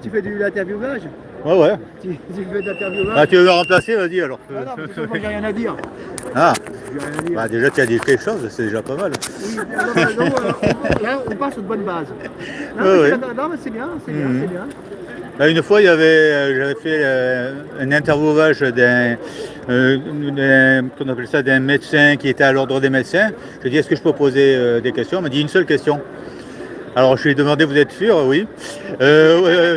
Tu fais de l'interviewage? Ouais. Tu fais de l'interviewage? Ah, tu veux me remplacer? Vas-y alors. Ah non, parce que moi j'ai rien à dire. Ah, J'ai rien à dire. bah déjà tu as dit quelque chose, c'est déjà pas mal. Oui, là, on part sur de bonnes bases. Non, Ouais, mais ouais. non, mais c'est bien, c'est bien, Mhm. c'est bien. Bah, une fois, j'avais fait un interviewage qu'on appelle ça, d'un médecin qui était à l'ordre des médecins. Je lui ai dit, est-ce que je peux poser des questions? Il m'a dit une seule question. Alors je lui ai demandé, vous êtes sûr? Oui. La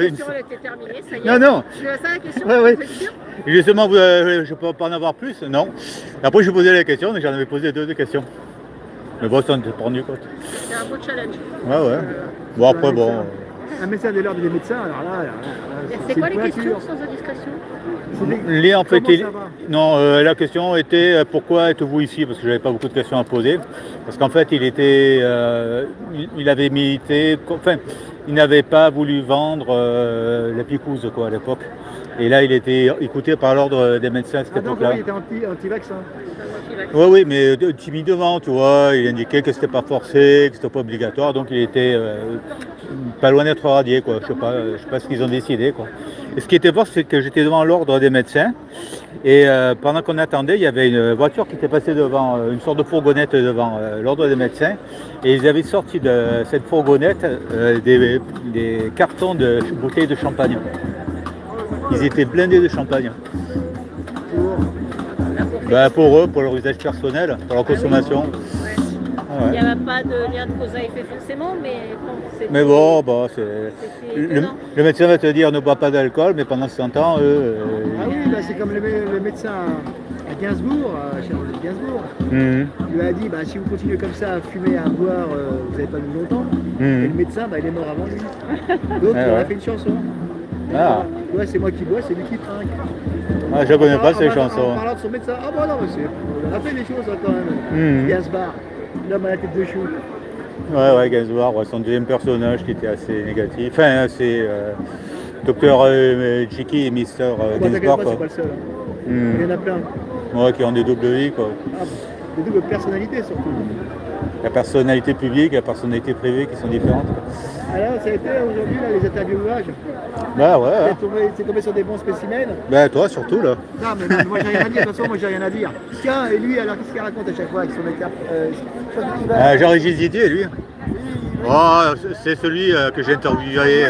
question elle était terminée, ça y est. Non. C'est ça la question? Ouais. Vous êtes sûr? Et justement, je ne peux pas en avoir plus? Non. Après, je lui ai posé la question, donc j'en avais posé deux questions. Mais bon, ça, on n'était pas rendu compte. C'est un beau challenge. Ouais. Bon, après, bon. Un médecin de l'ordre des médecins, alors là, C'est quoi les une questions pointure. sans indiscrétion? En fait, Comment ça va? non, la question était pourquoi êtes-vous ici? Parce que j'avais pas beaucoup de questions à poser. Parce qu'en fait, il avait milité, enfin, il n'avait pas voulu vendre la picouse quoi à l'époque. Et là, il était écouté par l'ordre des médecins à cette Ah donc époque-là. oui, il était anti-vaccin. Oui, mais timidement, tu vois, il indiquait que c'était pas forcé, que c'était pas obligatoire, donc il était pas loin d'être radié, quoi. Je sais pas ce qu'ils ont décidé, quoi. Et ce qui était fort, c'est que j'étais devant l'ordre des médecins, et pendant qu'on attendait, il y avait une voiture qui était passée devant, une sorte de fourgonnette devant l'ordre des médecins, et ils avaient sorti de cette fourgonnette des cartons de bouteilles de champagne. Ils étaient blindés de champagne. Pour eux, pour leur usage personnel, pour leur consommation. Ouais. Ouais. Il n'y avait pas de lien de cause à effet forcément, mais bon, c'était. Mais bon, C'était le, étonnant. le médecin va te dire ne bois pas d'alcool, mais pendant 100 ans, eux. Ah oui, bah, c'est comme le médecin à Gainsbourg, Charles de Gainsbourg. Mhm. Il lui a dit, bah, si vous continuez comme ça à fumer, à boire, vous n'allez pas vivre longtemps. Mhm. Et le médecin, bah, il est mort avant lui. Donc Ah il ouais. a fait une chanson. Ah. Ouais, c'est moi qui bois, c'est lui qui trinque. Ah, je connais pas ces En chansons. parlant de son médecin, ah bah non, mais on a fait des choses hein, quand même. Mhm. Gainsbourg, l'homme à la tête de chou. Ouais, Gainsbourg, son deuxième personnage qui était assez négatif. Enfin, assez. Docteur Jekyll et Mr. Bah, t'inquiète Gainsbourg, pas, quoi. c'est pas le seul. Mhm. Il y en a plein. Ouais, qui ont des doubles vies, quoi. Ah, des doubles personnalités surtout. La personnalité publique et la personnalité privée qui sont différentes. Alors, ça a été aujourd'hui là, les interviewages. Bah ouais. C'est tombé sur des bons spécimens. Bah toi surtout là. Non, mais moi j'ai rien à dire. De toute façon, moi j'ai rien à dire. Tiens, et lui, alors qu'est-ce qu'il raconte à chaque fois avec son écart Jean-Régis Didier, lui. Oh, c'est celui que j'ai interviewé.